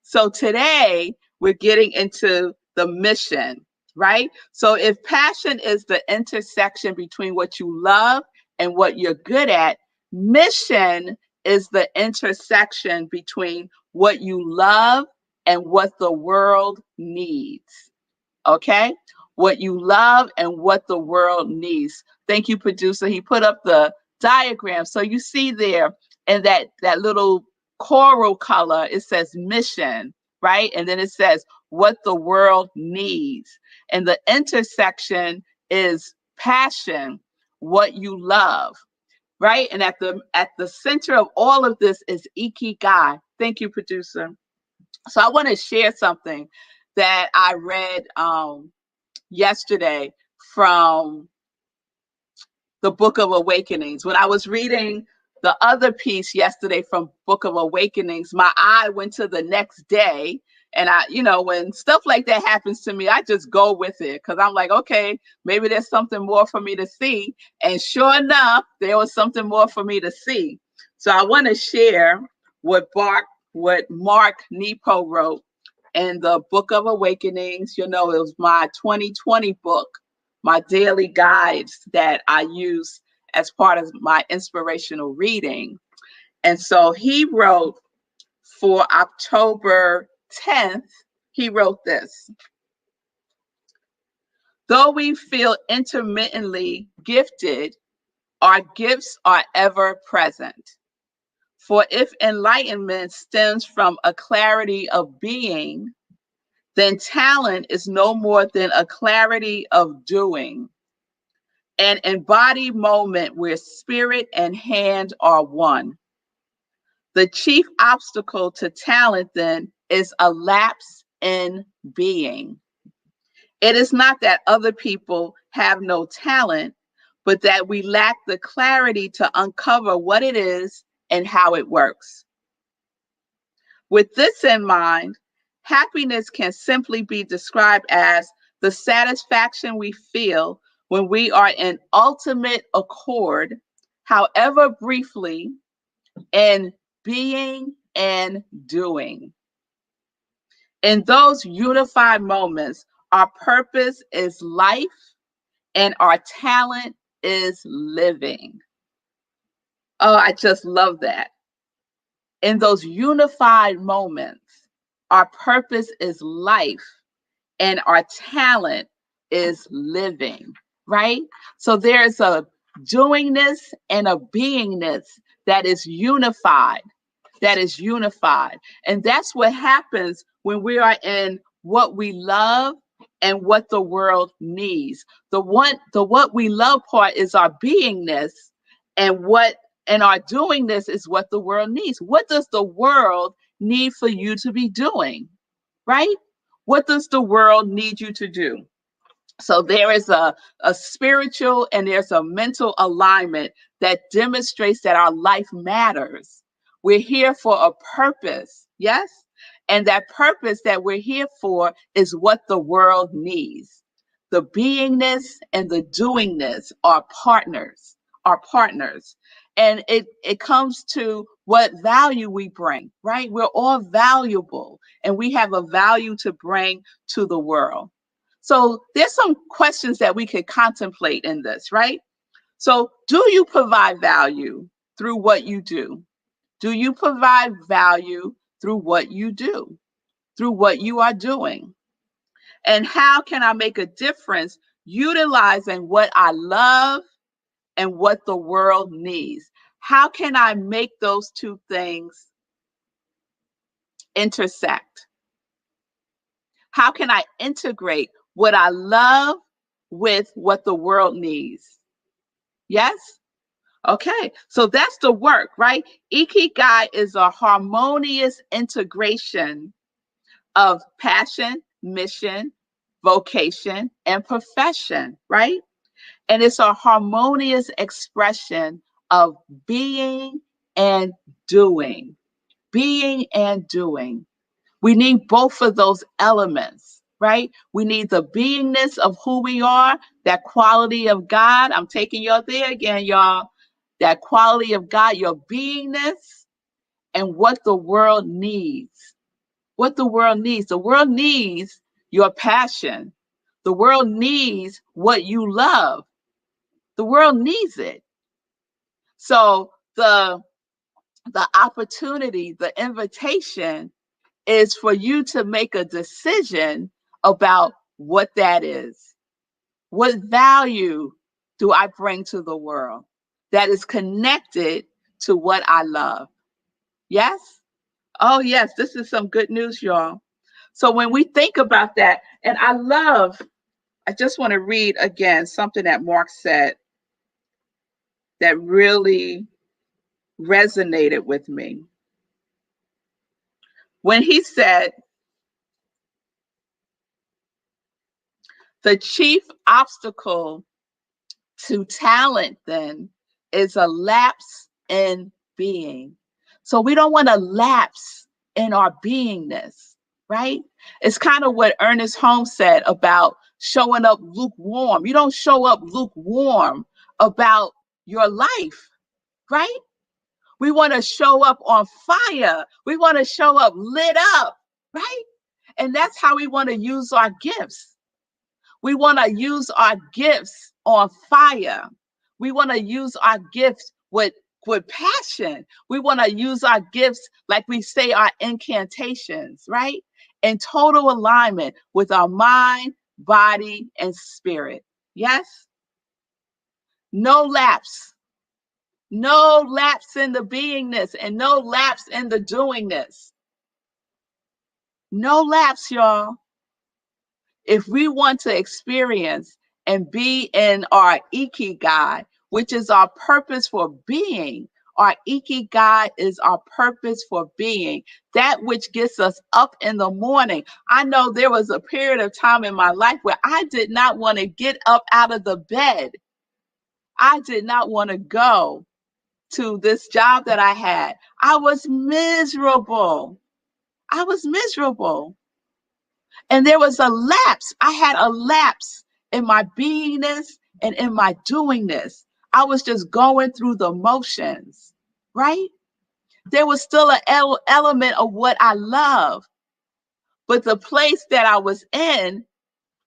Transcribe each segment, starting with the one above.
So today we're getting into the mission, right? So if passion is the intersection between what you love and what you're good at, mission is the intersection between what you love and what the world needs. Okay? What you love and what the world needs. Thank you, producer. He put up the diagram. So you see there in that little coral color, it says mission, right? And then it says what the world needs. And the intersection is passion, what you love, right? And at the center of all of this is Ikigai. Thank you, producer. So I want to share something that I read yesterday from the Book of Awakenings. When I was reading the other piece yesterday from Book of Awakenings, my eye went to the next day. And when stuff like that happens to me, I just go with it because I'm like, okay, maybe there's something more for me to see. And sure enough, there was something more for me to see. So I want to share what Mark Nepo wrote in the Book of Awakenings. It was my 2020 book, my daily guides that I use as part of my inspirational reading. And so he wrote for October 10th, he wrote this. Though we feel intermittently gifted, our gifts are ever present. For if enlightenment stems from a clarity of being, then talent is no more than a clarity of doing, an embodied moment where spirit and hand are one. The chief obstacle to talent, then, is a lapse in being. It is not that other people have no talent, but that we lack the clarity to uncover what it is and how it works. With this in mind, happiness can simply be described as the satisfaction we feel when we are in ultimate accord, however briefly, in being and doing. In those unified moments, our purpose is life and our talent is living. Oh, I just love that. In those unified moments, our purpose is life and our talent is living, right? So there's a doingness and a beingness that is unified. And that's what happens when we are in what we love and what the world needs. The what we love part is our beingness, and our doingness is what the world needs. What does the world need for you to be doing? Right? What does the world need you to do? So there is a spiritual and there's a mental alignment that demonstrates that our life matters. We're here for a purpose, yes? And that purpose that we're here for is what the world needs. The beingness and the doingness are partners, And it comes to what value we bring, right? We're all valuable and we have a value to bring to the world. So there's some questions that we could contemplate in this, right? So do you provide value through what you do? Do you provide value through what you do, through what you are doing? And how can I make a difference utilizing what I love and what the world needs? How can I make those two things intersect? How can I integrate what I love with what the world needs? Yes? Okay, so that's the work, right? Ikigai is a harmonious integration of passion, mission, vocation, and profession, right? And it's a harmonious expression of being and doing. Being and doing. We need both of those elements, right? We need the beingness of who we are, that quality of God. I'm taking y'all there again, y'all. That quality of God, your beingness, and what the world needs. What the world needs. The world needs your passion. The world needs what you love. The world needs it. So the opportunity, the invitation is for you to make a decision about what that is. What value do I bring to the world that is connected to what I love? Yes? Oh, yes, this is some good news, y'all. So when we think about that, and I just want to read again something that Mark said that really resonated with me. When he said, the chief obstacle to talent then is a lapse in being. So we don't want to lapse in our beingness, right? It's kind of what Ernest Holmes said about showing up lukewarm. You don't show up lukewarm about your life, right? We want to show up on fire. We want to show up lit up, right? And that's how we want to use our gifts. We want to use our gifts on fire. We want to use our gifts with passion. We want to use our gifts, like we say, our incantations, right? In total alignment with our mind, body, and spirit. Yes? No lapse. No lapse in the beingness and no lapse in the doingness. No lapse, y'all. If we want to experience and be in our Ikigai, which is our purpose for being, our Ikigai is our purpose for being, that which gets us up in the morning. I know there was a period of time in my life where I did not want to get up out of the bed. I did not want to go to this job that I had. I was miserable. I was miserable. And there was a lapse. I had a lapse in my beingness and in my doingness. I was just going through the motions, right? There was still an element of what I love, but the place that I was in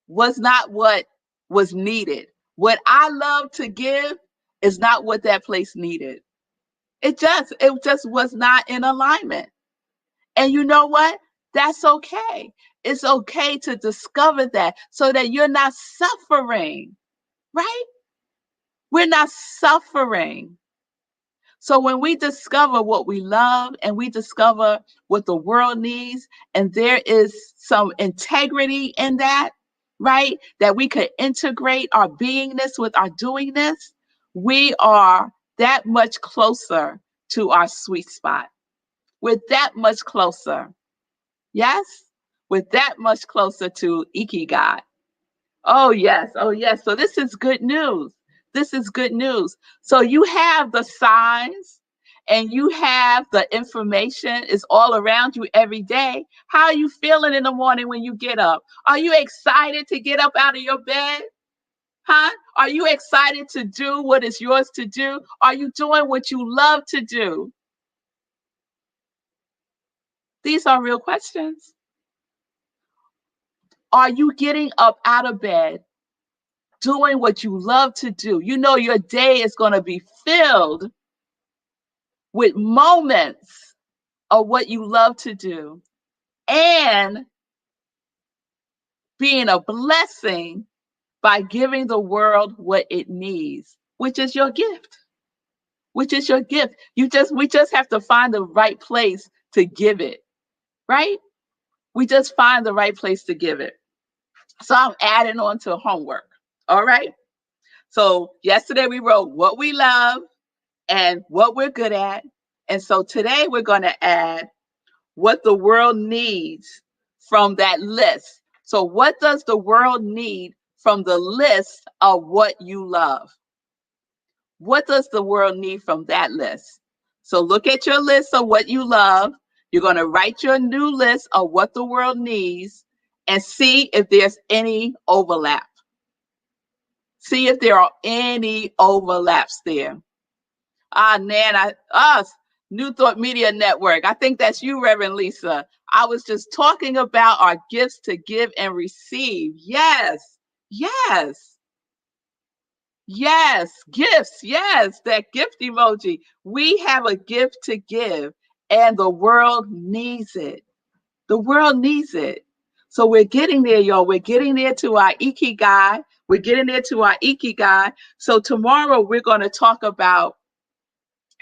was not what was needed. What I love to give is not what that place needed. It just was not in alignment. And you know what? That's okay. It's okay to discover that so that you're not suffering, right? We're not suffering. So when we discover what we love and we discover what the world needs, and there is some integrity in that, right? That we could integrate our beingness with our doingness, we are that much closer to our sweet spot. We're that much closer. Yes? We're that much closer to Ikigai. Oh, yes. Oh, yes. So this is good news. This is good news. So you have the signs and you have the information. It's all around you every day. How are you feeling in the morning when you get up? Are you excited to get up out of your bed? Huh? Are you excited to do what is yours to do? Are you doing what you love to do? These are real questions. Are you getting up out of bed, doing what you love to do? You know your day is going to be filled with moments of what you love to do and being a blessing by giving the world what it needs, which is your gift. Which is your gift. We just have to find the right place to give it, right? We just find the right place to give it. So I'm adding on to homework. All right. So yesterday we wrote what we love and what we're good at. And so today we're going to add what the world needs from that list. So what does the world need from the list of what you love? What does the world need from that list? So look at your list of what you love. You're going to write your new list of what the world needs and see if there's any overlap. See if there are any overlaps there. Us, New Thought Media Network. I think that's you, Reverend Lisa. I was just talking about our gifts to give and receive. Yes, yes, yes, gifts. Yes, that gift emoji. We have a gift to give, and the world needs it. The world needs it. So we're getting there, y'all. We're getting there to our Ikigai. We're getting there to our Ikigai. So tomorrow we're going to talk about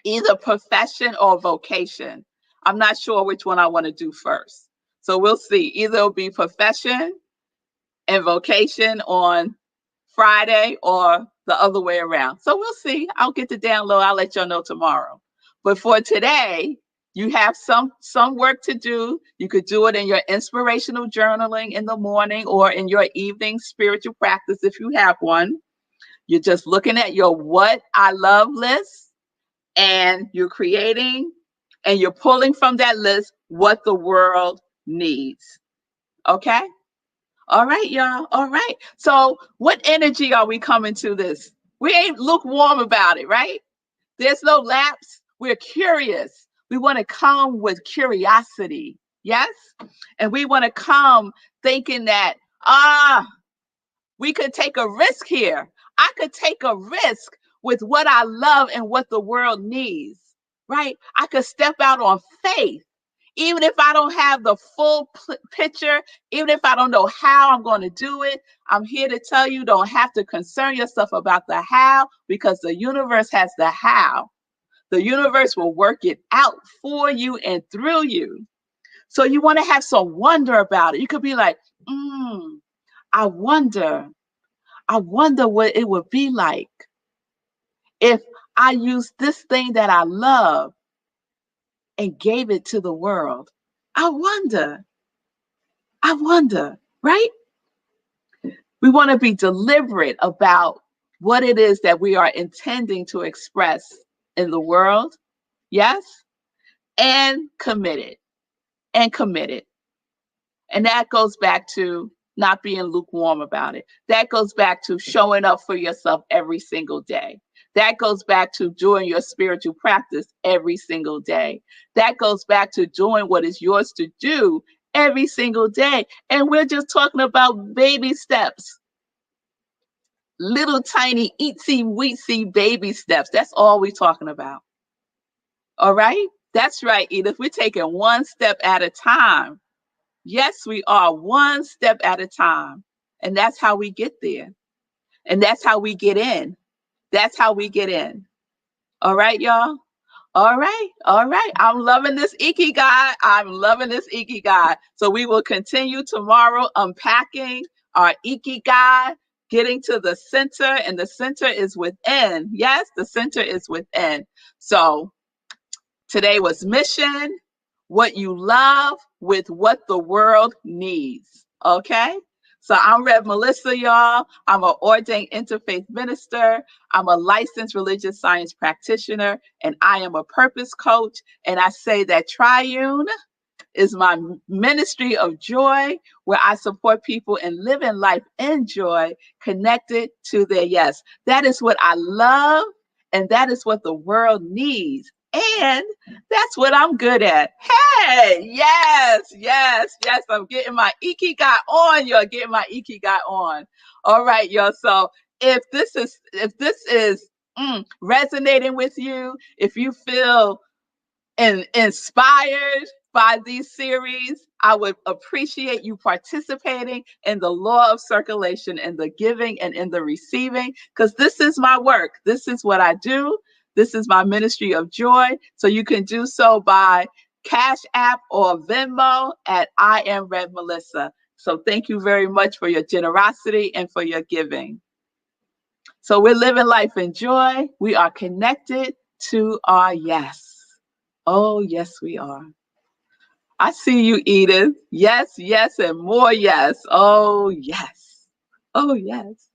either profession or vocation. I'm not sure which one I want to do first. So we'll see. Either it'll be profession and vocation on Friday or the other way around. So we'll see. I'll get the download. I'll let y'all know tomorrow. But for today, you have some work to do. You could do it in your inspirational journaling in the morning or in your evening spiritual practice if you have one. You're just looking at your what I love list and you're creating and you're pulling from that list what the world needs. Okay? All right, y'all. All right. So, what energy are we coming to this? We ain't lukewarm about it, right? There's no lapse. We're curious. We want to come with curiosity. Yes? And we want to come thinking that, we could take a risk here. I could take a risk with what I love and what the world needs, right? I could step out on faith, even if I don't have the full picture, even if I don't know how I'm going to do it. I'm here to tell you, don't have to concern yourself about the how, because the universe has the how. The universe will work it out for you and through you. So you want to have some wonder about it. You could be like, I wonder what it would be like if I used this thing that I love and gave it to the world. I wonder, right? We want to be deliberate about what it is that we are intending to express in the world. Yes? And committed. And committed. And that goes back to not being lukewarm about it. That goes back to showing up for yourself every single day. That goes back to doing your spiritual practice every single day. That goes back to doing what is yours to do every single day. And we're just talking about baby steps, little tiny itsy weetsy baby steps. That's all we're talking about. All right? That's right, Edith. We're taking one step at a time. Yes, we are, one step at a time. And that's how we get there. And that's how we get in. That's how we get in. All right, y'all? All right. All right. I'm loving this Ikigai. I'm loving this Ikigai. So we will continue tomorrow unpacking our Ikigai, getting to the center, and the center is within. Yes, the center is within. So today was mission, what you love with what the world needs. Okay? So I'm revmelissa, y'all. I'm an ordained interfaith minister. I'm a licensed religious science practitioner, and I am a purpose coach. And I say that triune is my ministry of joy, where I support people in living life in joy, connected to their yes. That is what I love, and that is what the world needs. And that's what I'm good at. Hey, yes, yes, yes. I'm getting my Ikigai on. You're getting my Ikigai on. All right, y'all. So if this is resonating with you, if you feel inspired by these series, I would appreciate you participating in the law of circulation, in the giving and in the receiving, because this is my work. This is what I do. This is my ministry of joy. So you can do so by Cash App or Venmo at I am revmelissa. So thank you very much for your generosity and for your giving. So we're living life in joy. We are connected to our yes. Oh, yes, we are. I see you, Edith. Yes, yes, and more yes. Oh, yes. Oh, yes.